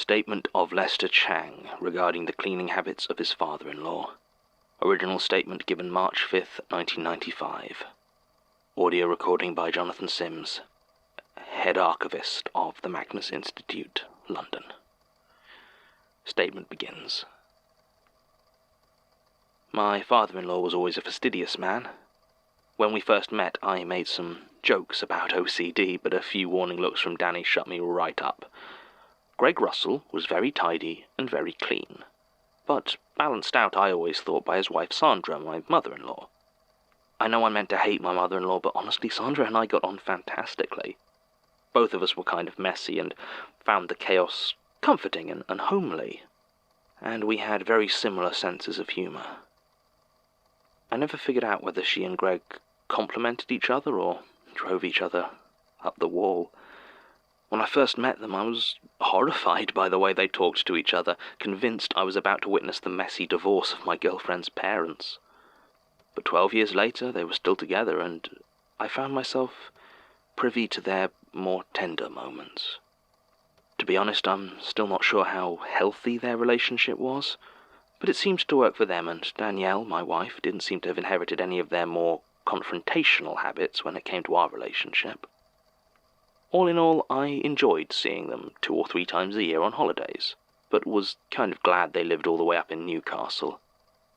Statement of Lester Chang regarding the cleaning habits of his father-in-law. Original statement given March 5th, 1995. Audio recording by Jonathan Sims, head archivist of the Magnus Institute, London. Statement begins. My father-in-law was always a fastidious man. When we first met, I made some jokes about OCD, but a few warning looks from Danny shut me right up. Greg Russell was very tidy and very clean, but balanced out, I always thought, by his wife Sandra, my mother-in-law. I know I meant to hate my mother-in-law, but honestly, Sandra and I got on fantastically. Both of us were kind of messy and found the chaos comforting and homely, and we had very similar senses of humour. I never figured out whether she and Greg complemented each other or drove each other up the wall. When I first met them, I was horrified by the way they talked to each other, convinced I was about to witness the messy divorce of my girlfriend's parents. But 12 years later, they were still together, and I found myself privy to their more tender moments. To be honest, I'm still not sure how healthy their relationship was, but it seemed to work for them, and Danielle, my wife, didn't seem to have inherited any of their more confrontational habits when it came to our relationship. All in all, I enjoyed seeing them 2 or 3 times a year on holidays, but was kind of glad they lived all the way up in Newcastle.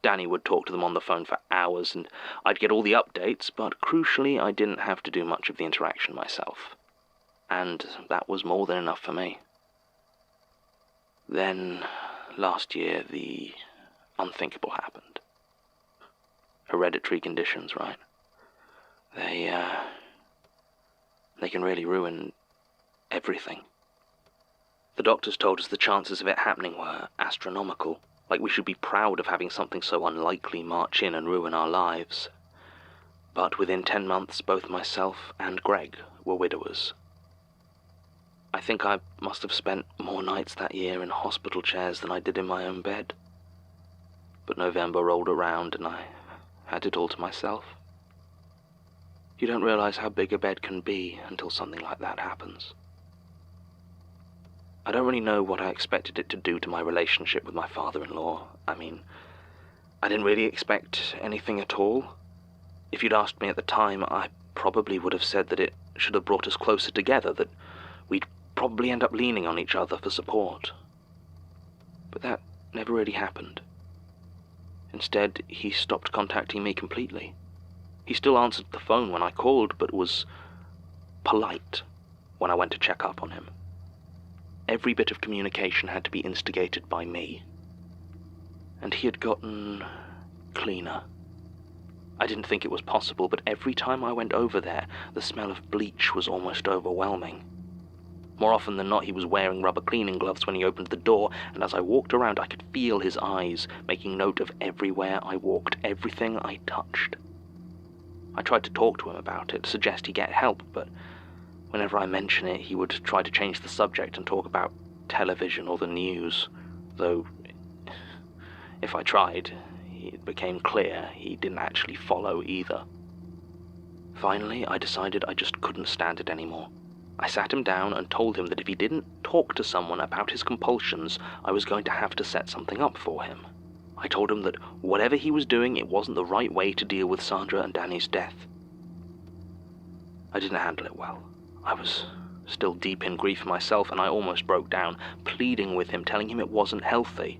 Danny would talk to them on the phone for hours, and I'd get all the updates, but crucially, I didn't have to do much of the interaction myself. And that was more than enough for me. Then, last year, the unthinkable happened. Hereditary conditions, right? They can really ruin everything. The doctors told us the chances of it happening were astronomical, like we should be proud of having something so unlikely march in and ruin our lives. But within 10 months, both myself and Greg were widowers. I think I must have spent more nights that year in hospital chairs than I did in my own bed. But November rolled around and I had it all to myself. You don't realize how big a bed can be until something like that happens. I don't really know what I expected it to do to my relationship with my father-in-law. I mean, I didn't really expect anything at all. If you'd asked me at the time, I probably would have said that it should have brought us closer together, that we'd probably end up leaning on each other for support. But that never really happened. Instead, he stopped contacting me completely. He still answered the phone when I called, but was polite when I went to check up on him. Every bit of communication had to be instigated by me. And he had gotten cleaner. I didn't think it was possible, but every time I went over there, the smell of bleach was almost overwhelming. More often than not, he was wearing rubber cleaning gloves when he opened the door, and as I walked around, I could feel his eyes, making note of everywhere I walked, everything I touched. I tried to talk to him about it, suggest he get help, but whenever I mention it, he would try to change the subject and talk about television or the news, though if I tried, it became clear he didn't actually follow either. Finally, I decided I just couldn't stand it anymore. I sat him down and told him that if he didn't talk to someone about his compulsions, I was going to have to set something up for him. I told him that whatever he was doing, it wasn't the right way to deal with Sandra and Danny's death. I didn't handle it well. I was still deep in grief myself, and I almost broke down, pleading with him, telling him it wasn't healthy.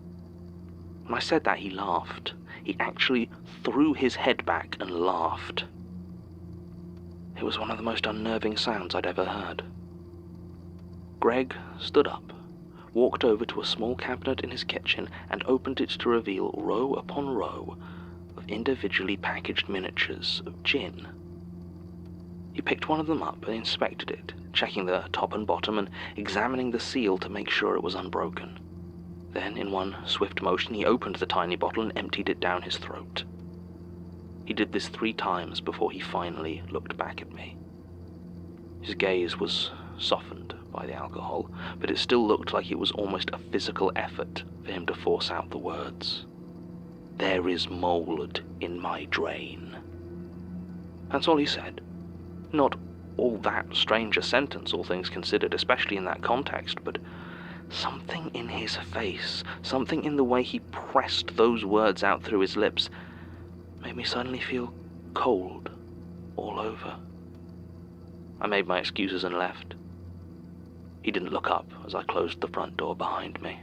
When I said that, he laughed. He actually threw his head back and laughed. It was one of the most unnerving sounds I'd ever heard. Greg stood up, walked over to a small cabinet in his kitchen, and opened it to reveal row upon row of individually packaged miniatures of gin. He picked one of them up and inspected it, checking the top and bottom and examining the seal to make sure it was unbroken. Then, in one swift motion, he opened the tiny bottle and emptied it down his throat. He did this 3 times before he finally looked back at me. His gaze was softened by the alcohol, but it still looked like it was almost a physical effort for him to force out the words. "There is mold in my drain." That's all he said. Not all that strange a sentence, all things considered, especially in that context, but something in his face, something in the way he pressed those words out through his lips, made me suddenly feel cold all over. I made my excuses and left. He didn't look up as I closed the front door behind me.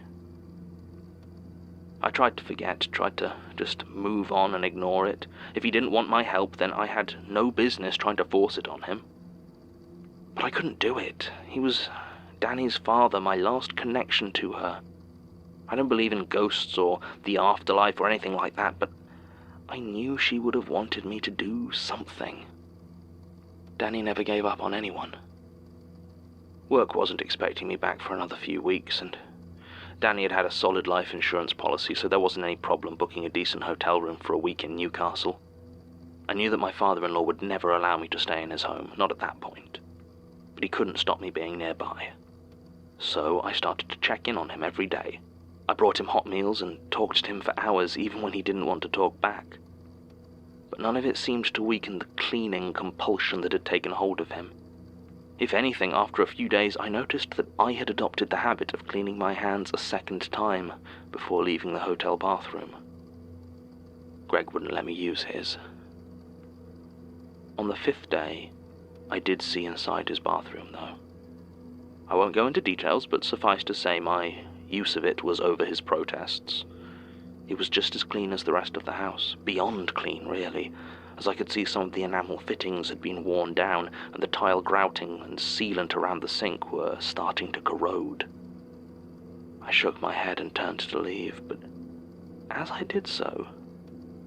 I tried to forget, tried to just move on and ignore it. If he didn't want my help, then I had no business trying to force it on him. But I couldn't do it. He was Danny's father, my last connection to her. I don't believe in ghosts or the afterlife or anything like that, but I knew she would have wanted me to do something. Danny never gave up on anyone. Work wasn't expecting me back for another few weeks, and Danny had had a solid life insurance policy, so there wasn't any problem booking a decent hotel room for a week in Newcastle. I knew that my father-in-law would never allow me to stay in his home, not at that point. But he couldn't stop me being nearby. So I started to check in on him every day. I brought him hot meals and talked to him for hours, even when he didn't want to talk back. But none of it seemed to weaken the cleaning compulsion that had taken hold of him. If anything, after a few days, I noticed that I had adopted the habit of cleaning my hands a second time before leaving the hotel bathroom. Greg wouldn't let me use his. On the 5th day, I did see inside his bathroom, though. I won't go into details, but suffice to say my use of it was over his protests. It was just as clean as the rest of the house, beyond clean, really, as I could see some of the enamel fittings had been worn down, and the tile grouting and sealant around the sink were starting to corrode. I shook my head and turned to leave, but as I did so,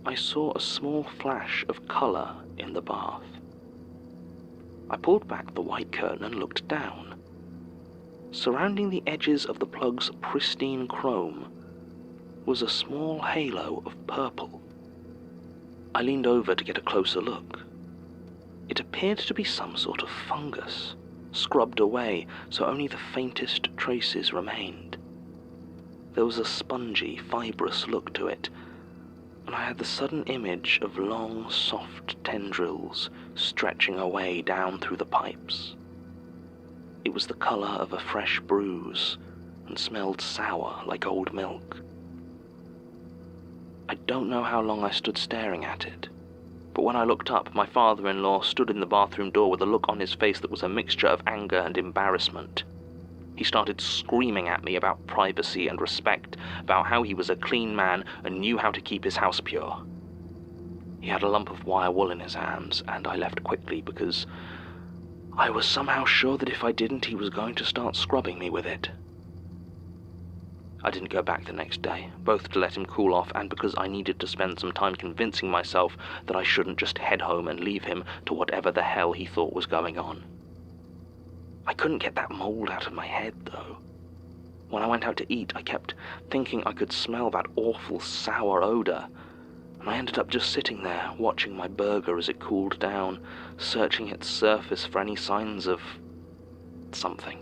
I saw a small flash of colour in the bath. I pulled back the white curtain and looked down. Surrounding the edges of the plug's pristine chrome was a small halo of purple. I leaned over to get a closer look. It appeared to be some sort of fungus, scrubbed away so only the faintest traces remained. There was a spongy, fibrous look to it, and I had the sudden image of long, soft tendrils stretching away down through the pipes. It was the colour of a fresh bruise and smelled sour like old milk. I don't know how long I stood staring at it, but when I looked up, my father-in-law stood in the bathroom door with a look on his face that was a mixture of anger and embarrassment. He started screaming at me about privacy and respect, about how he was a clean man and knew how to keep his house pure. He had a lump of wire wool in his hands, and I left quickly because I was somehow sure that if I didn't, he was going to start scrubbing me with it. I didn't go back the next day, both to let him cool off and because I needed to spend some time convincing myself that I shouldn't just head home and leave him to whatever the hell he thought was going on. I couldn't get that mold out of my head, though. When I went out to eat, I kept thinking I could smell that awful sour odor, and I ended up just sitting there, watching my burger as it cooled down, searching its surface for any signs of something.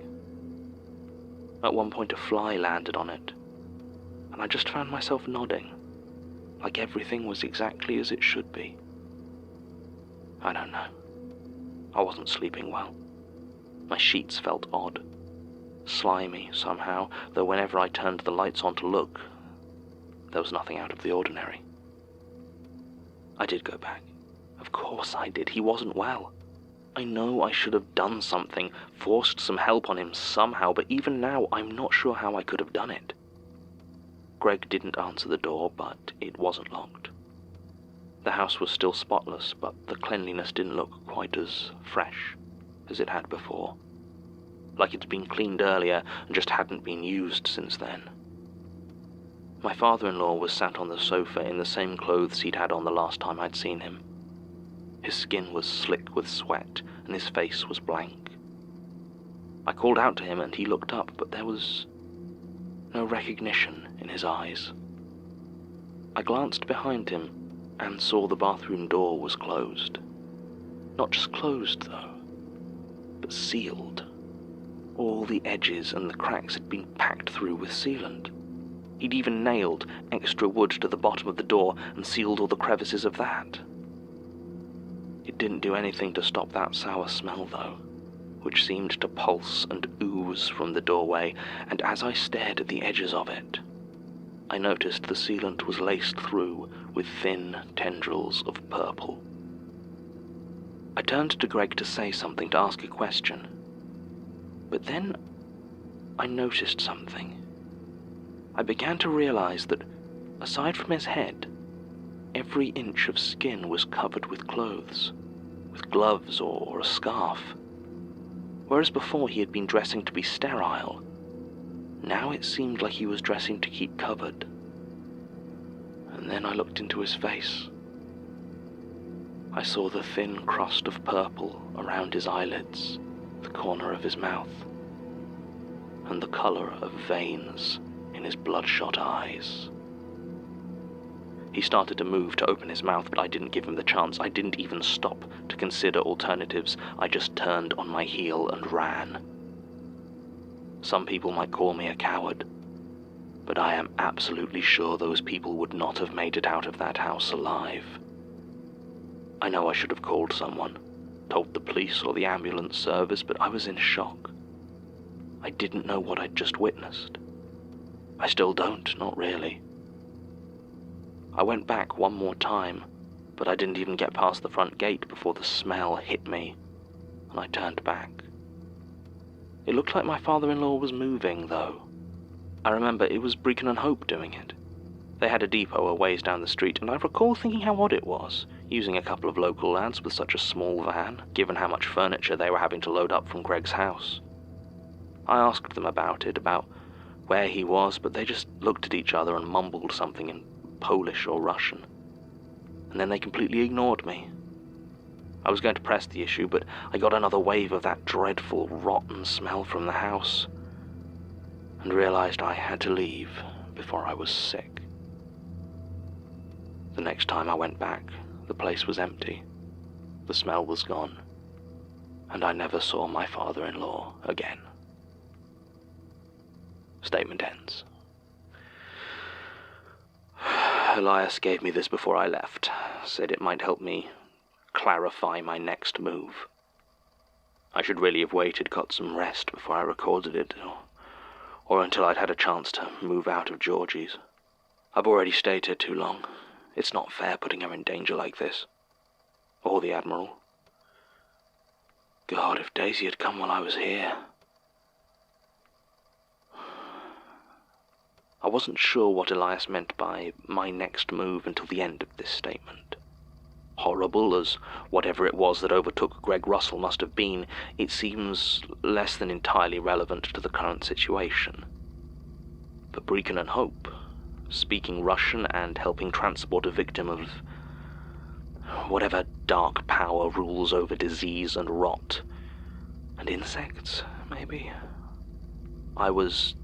At one point a fly landed on it, and I just found myself nodding, like everything was exactly as it should be. I don't know. I wasn't sleeping well. My sheets felt odd, slimy somehow, though whenever I turned the lights on to look, there was nothing out of the ordinary. I did go back. Of course I did. He wasn't well. I know I should have done something, forced some help on him somehow, but even now I'm not sure how I could have done it. Greg didn't answer the door, but it wasn't locked. The house was still spotless, but the cleanliness didn't look quite as fresh as it had before, like it'd been cleaned earlier and just hadn't been used since then. My father-in-law was sat on the sofa in the same clothes he'd had on the last time I'd seen him. His skin was slick with sweat, and his face was blank. I called out to him, and he looked up, but there was no recognition in his eyes. I glanced behind him, and saw the bathroom door was closed. Not just closed, though, but sealed. All the edges and the cracks had been packed through with sealant. He'd even nailed extra wood to the bottom of the door and sealed all the crevices of that. It didn't do anything to stop that sour smell, though, which seemed to pulse and ooze from the doorway, and as I stared at the edges of it, I noticed the sealant was laced through with thin tendrils of purple. I turned to Greg to say something, to ask a question, but then I noticed something. I began to realize that, aside from his head, every inch of skin was covered with clothes, with gloves or a scarf. Whereas before he had been dressing to be sterile, now it seemed like he was dressing to keep covered. And then I looked into his face. I saw the thin crust of purple around his eyelids, the corner of his mouth, and the color of veins in his bloodshot eyes. He started to move to open his mouth, but I didn't give him the chance. I didn't even stop to consider alternatives. I just turned on my heel and ran. Some people might call me a coward, but I am absolutely sure those people would not have made it out of that house alive. I know I should have called someone, told the police or the ambulance service, but I was in shock. I didn't know what I'd just witnessed. I still don't, not really. I went back one more time, but I didn't even get past the front gate before the smell hit me, and I turned back. It looked like my father-in-law was moving, though. I remember it was Brecon and Hope doing it. They had a depot a ways down the street, and I recall thinking how odd it was, using a couple of local lads with such a small van, given how much furniture they were having to load up from Greg's house. I asked them about it, about where he was, but they just looked at each other and mumbled something in Polish or Russian, and then they completely ignored me. I was going to press the issue, but I got another wave of that dreadful, rotten smell from the house, and realized I had to leave before I was sick. The next time I went back, the place was empty, the smell was gone, and I never saw my father-in-law again. Statement ends. Elias gave me this before I left, said it might help me clarify my next move. I should really have waited, got some rest before I recorded it, or until I'd had a chance to move out of Georgie's. I've already stayed here too long. It's not fair putting her in danger like this. Or the Admiral. God, if Daisy had come while I was here. I wasn't sure what Elias meant by my next move until the end of this statement. Horrible as whatever it was that overtook Greg Russell must have been, it seems less than entirely relevant to the current situation. For Brecon and Hope, speaking Russian and helping transport a victim of whatever dark power rules over disease and rot, and insects, maybe, I was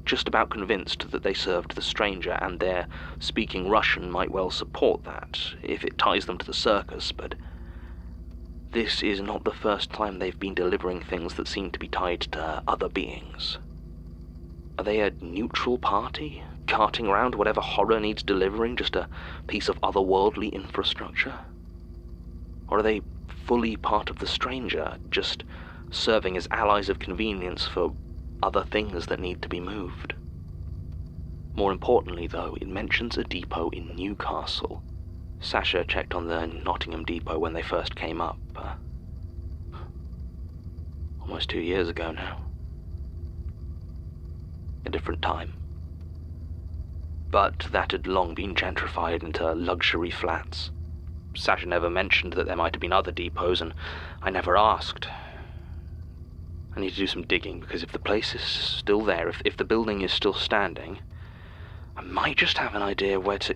just about convinced that they served the stranger, and their speaking Russian might well support that, if it ties them to the circus, but this is not the first time they've been delivering things that seem to be tied to other beings. Are they a neutral party, carting around whatever horror needs delivering, just a piece of otherworldly infrastructure? Or are they fully part of the stranger, just serving as allies of convenience for other things that need to be moved? More importantly, though, it mentions a depot in Newcastle. Sasha checked on the Nottingham depot when they first came up. Almost 2 years ago now. A different time. But that had long been gentrified into luxury flats. Sasha never mentioned that there might have been other depots, and I never asked. I need to do some digging, because if the place is still there, if the building is still standing, I might just have an idea where to...